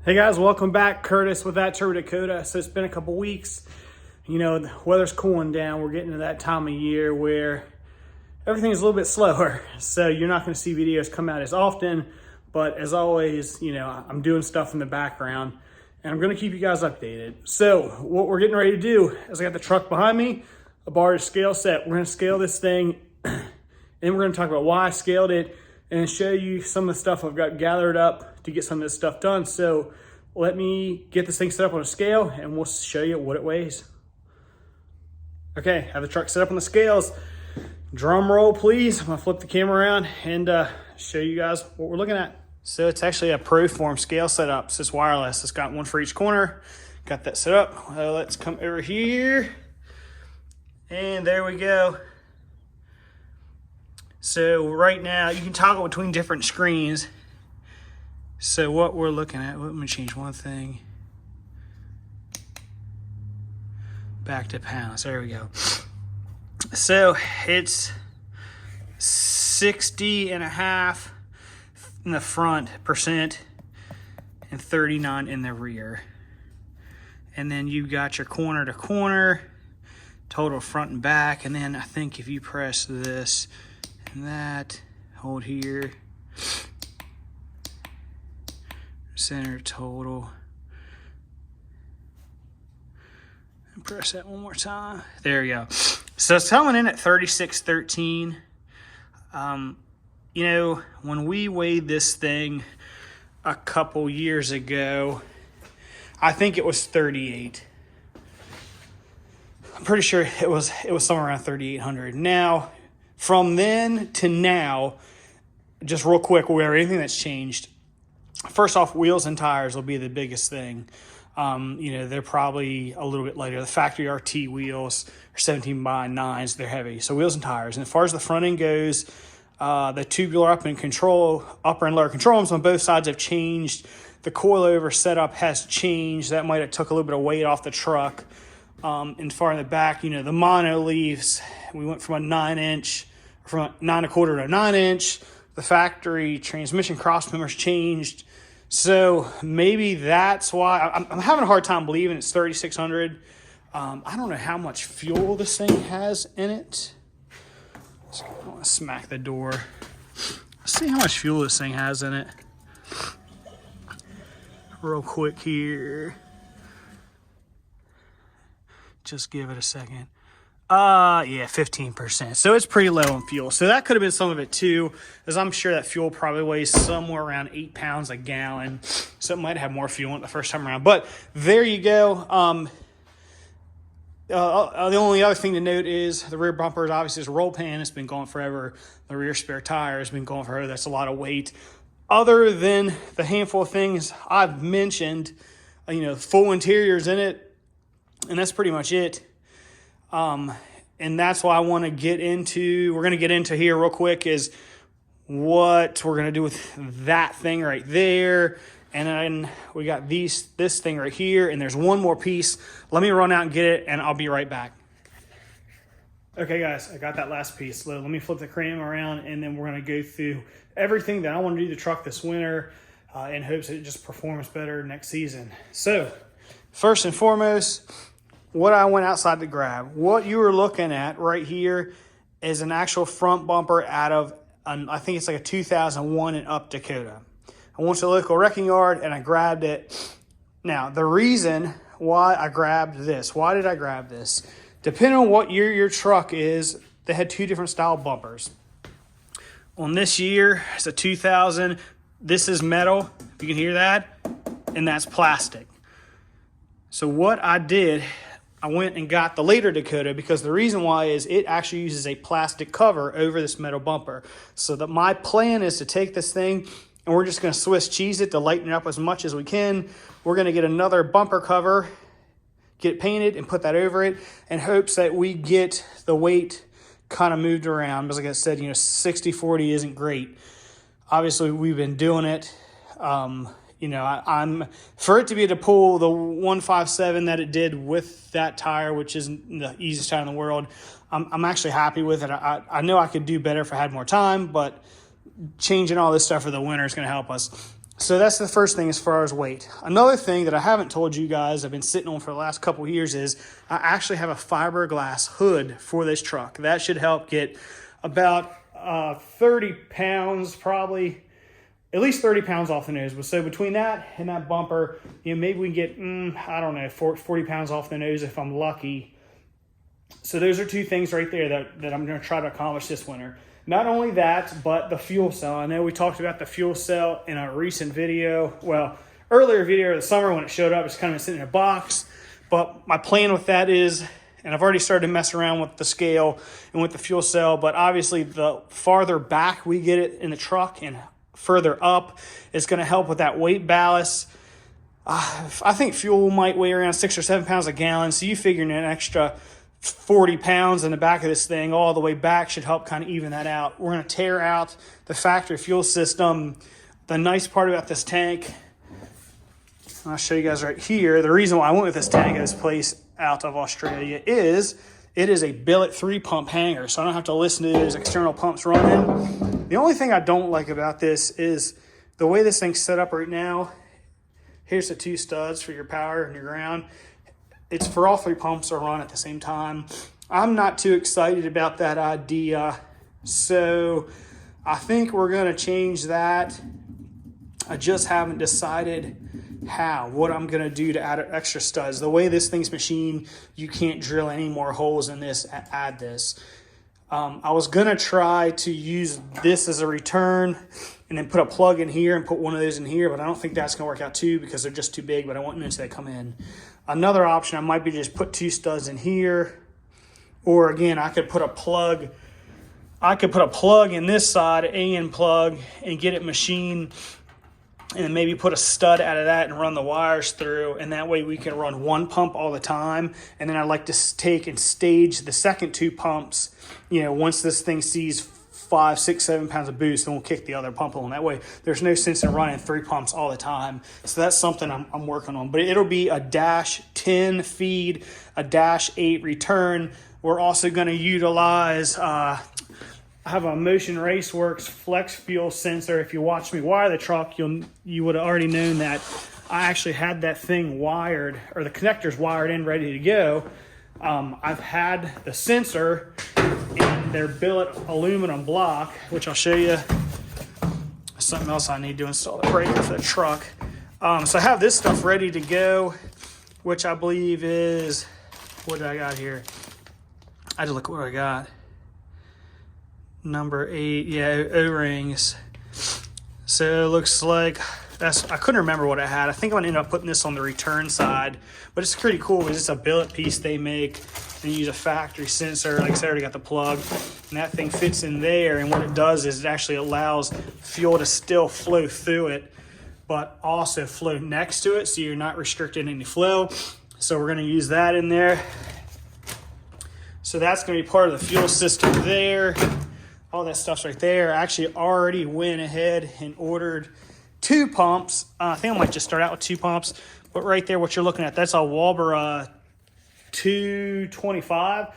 Hey guys, welcome back. Curtis with ThatTurboDakota. So it's been a couple weeks. You know, the weather's cooling down. We're getting to that time of year where everything's a little bit slower. So you're not going to see videos come out as often. But as always, you know, I'm doing stuff in the background and I'm going to keep you guys updated. So what we're getting ready to do is I got the truck behind me, a bar scale set. We're going to scale this thing and we're going to talk about why I scaled it and show you some of the stuff I've got gathered up to get some of this stuff done. So let me get this thing set up on a scale and we'll show you what it weighs. Okay, have the truck set up on the scales. Drum roll, please. I'm gonna flip the camera around and show you guys what we're looking at. So it's actually a ProForm scale setup. So it's wireless. It's got one for each corner. Got that set up. Let's come over here. And there we go. So right now you can toggle between different screens. So what we're looking at, let me change one thing. Back to pounds, there we go. So it's 60.5 in the front percent and 39 in the rear. And then you got your corner to corner, total front and back. And then I think if you press this and that, hold here, center total, and press that one more time. There you go. So it's coming in at 36.13. You know, when we weighed this thing a couple years ago, I think it was 38. I'm pretty sure it was somewhere around 3,800. Now, from then to now, just real quick, anything that's changed. First off, wheels and tires will be the biggest thing. You know, they're probably a little bit lighter. The factory RT wheels are 17x9s. They're heavy. So wheels and tires. And as far as the front end goes, the tubular upper and lower control arms on both sides have changed. The coilover setup has changed. That might have took a little bit of weight off the truck. And far in the back, you know, the mono leaves, we went from a 9-inch, from a 9 1/4 to a 9-inch. The factory transmission cross members changed. So maybe that's why I'm having a hard time believing it's 3,600. I don't know how much fuel this thing has in it. I want to smack the door. Let's see how much fuel this thing has in it. Real quick here. Just give it a second. Yeah, 15%. So it's pretty low on fuel. So that could have been some of it too, as I'm sure that fuel probably weighs somewhere around 8 pounds a gallon. So it might have more fuel in it the first time around. But there you go. The only other thing to note is the rear bumper is obviously this roll pan. It's been going forever. The rear spare tire has been going forever. That's a lot of weight. Other than the handful of things I've mentioned, you know, full interiors in it, and that's pretty much it. And that's why I want to get into, we're going to get into here real quick, is what we're going to do with that thing right there. And then we got this thing right here, and there's one more piece. Let me run out and get it, and I'll be right back. Okay, guys, I got that last piece. So let me flip the crank around, and then we're going to go through everything that I want to do to the truck this winter in hopes that it just performs better next season. So, first and foremost, what I went outside to grab. What you were looking at right here is an actual front bumper out of, I think it's like a 2001 and up Dakota. I went to the local wrecking yard and I grabbed it. Now, the reason why I grabbed this, why did I grab this? Depending on what year your truck is, they had two different style bumpers. On this year, it's a 2000. This is metal, you can hear that, and that's plastic. So what I did, I went and got the later Dakota, because the reason why is it actually uses a plastic cover over this metal bumper. So that my plan is to take this thing and we're just going to Swiss cheese it to lighten it up as much as we can. We're going to get another bumper cover, get it painted and put that over it in hopes that we get the weight kind of moved around. Because like I said, you know, 60-40 isn't great. Obviously we've been doing it. You know, I'm for it to be able to pull the 157 that it did with that tire, which isn't the easiest tire in the world. I'm actually happy with it. I know I could do better if I had more time, but changing all this stuff for the winter is going to help us. So that's the first thing as far as weight. Another thing that I haven't told you guys I've been sitting on for the last couple of years is I actually have a fiberglass hood for this truck. That should help get about 30 pounds, probably at least 30 pounds off the nose. But so between that and that bumper, maybe we can get, I don't know, 40 pounds off the nose if I'm lucky. So those are two things right there that I'm going to try to accomplish this winter. Not only that, but the fuel cell. I know we talked about the fuel cell in a recent video. Well, earlier video of the summer when it showed up, it's kind of sitting in a box. But my plan with that is, and I've already started to mess around with the scale and with the fuel cell, but obviously the farther back we get it in the truck and further up, it's going to help with that weight ballast. I think fuel might weigh around 6 or 7 pounds a gallon, so you figure an extra 40 pounds in the back of this thing all the way back should help kind of even that out. We're going to tear out the factory fuel system. The nice part about this tank, I'll show you guys right here, the reason why I went with this tank at this place out of Australia is it is a billet 3-pump hanger, so I don't have to listen to those external pumps running. The only thing I don't like about this is the way this thing's set up right now. Here's the 2 studs for your power and your ground. It's for all 3 pumps to run at the same time. I'm not too excited about that idea, so I think we're going to change that. I just haven't decided what I'm going to do to add extra studs. The way this thing's machined, you can't drill any more holes in this, add this. I was going to try to use this as a return and then put a plug in here and put one of those in here, but I don't think that's going to work out too because they're just too big, but I want none that come in. Another option, I might be just put 2 studs in here, or again, I could put a plug in this side, AN plug, and get it machined, and maybe put a stud out of that and run the wires through, and that way we can run 1 pump all the time. And then I like to take and stage the second 2 pumps. Once this thing sees 5, 6, 7 pounds of boost, then we'll kick the other pump on. That way there's no sense in running 3 pumps all the time. So that's something I'm working on. But it'll be a -10 feed, a -8 return. We're also going to utilize I have a Motion Raceworks flex fuel sensor. If you watch me wire the truck, you would have already known that I actually had that thing wired, or the connectors wired in, ready to go. I've had the sensor in their billet aluminum block, which I'll show you. Something else I need to install the breaker for the truck. So I have this stuff ready to go, which I believe is, what did I got here? I had to look at what I got. Number 8, yeah, O-rings. So it looks like I couldn't remember what I had. I think I'm gonna end up putting this on the return side, but it's pretty cool because it's a billet piece they make and you use a factory sensor. Like I said, I already got the plug, and that thing fits in there, and what it does is it actually allows fuel to still flow through it, but also flow next to it, so you're not restricting any flow. So we're gonna use that in there. So that's gonna be part of the fuel system there. All that stuff's right there. I actually already went ahead and ordered 2 pumps. I think I might just start out with 2 pumps. But right there, what you're looking at, that's a Walbra 225.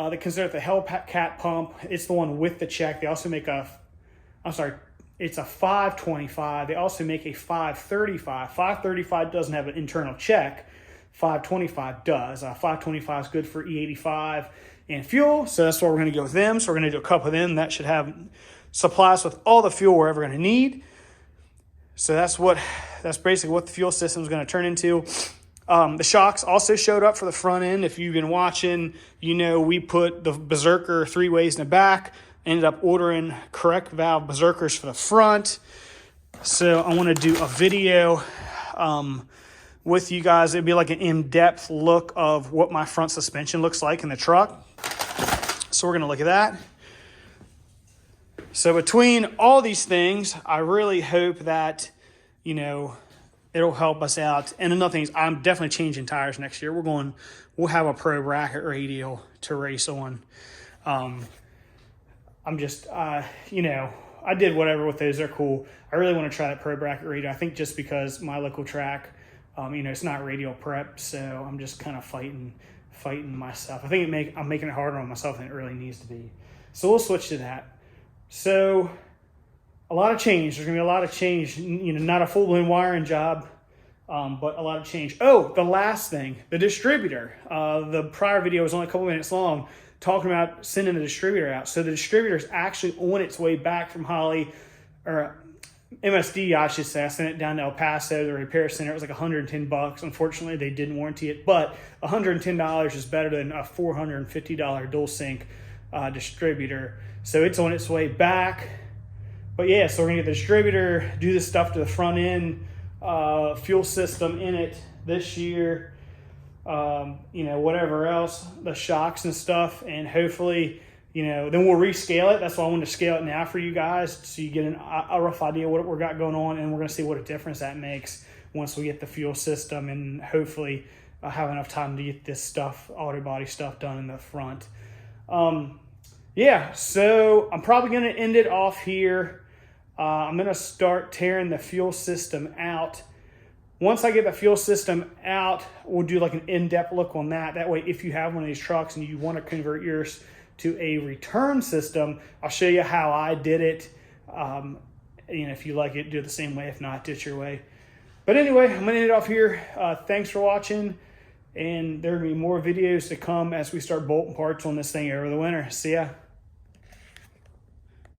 They consider it the Hellcat pump. It's the one with the check. They also make it's a 525. They also make a 535. 535 doesn't have an internal check. 525 does. 525 is good for E85 and fuel, so that's why we're going to go with them. So we're going to do a couple of them. That should supply us with all the fuel we're ever going to need. So that's basically what the fuel system is going to turn into. The shocks also showed up for the front end. If you've been watching, we put the Berserker 3-ways in the back. Ended up ordering correct valve Berserkers for the front. So I want to do a video with you guys. It'd be like an in-depth look of what my front suspension looks like in the truck. So we're going to look at that. So between all these things, I really hope that, it'll help us out. And another thing is I'm definitely changing tires next year. We'll have a pro bracket radial to race on. I'm just, I did whatever with those. They're cool. I really want to try that pro bracket radial. I think just because my local track, it's not radial prep, so I'm just kind of fighting myself. I think I'm making it harder on myself than it really needs to be. So we'll switch to that. So a lot of change. There's going to be a lot of change. You know, not a full-blown wiring job, but a lot of change. Oh, the last thing, the distributor. The prior video was only a couple minutes long, talking about sending the distributor out. So the distributor is actually on its way back from Holly, or MSD, I should say. I sent it down to El Paso, the repair center. It was like $110. Unfortunately, they didn't warranty it, but $110 is better than a $450 dual sync distributor. So it's on its way back. But yeah, so we're gonna get the distributor, do this stuff to the front end, fuel system in it this year, you know, whatever else, the shocks and stuff, and hopefully, you know, then we'll rescale it. That's why I wanted to scale it now for you guys, so you get a rough idea what we're got going on, and we're gonna see what a difference that makes once we get the fuel system, and hopefully have enough time to get this stuff, auto body stuff, done in the front. Yeah, so I'm probably gonna end it off here. I'm gonna start tearing the fuel system out. Once I get the fuel system out, we'll do like an in-depth look on that. That way, if you have one of these trucks and you want to convert yours to a return system, I'll show you how I did it. You know, if you like it, do it the same way. If not, do it your way. But anyway, I'm gonna end it off here. Thanks for watching, and there will be more videos to come as we start bolting parts on this thing over the winter. See ya.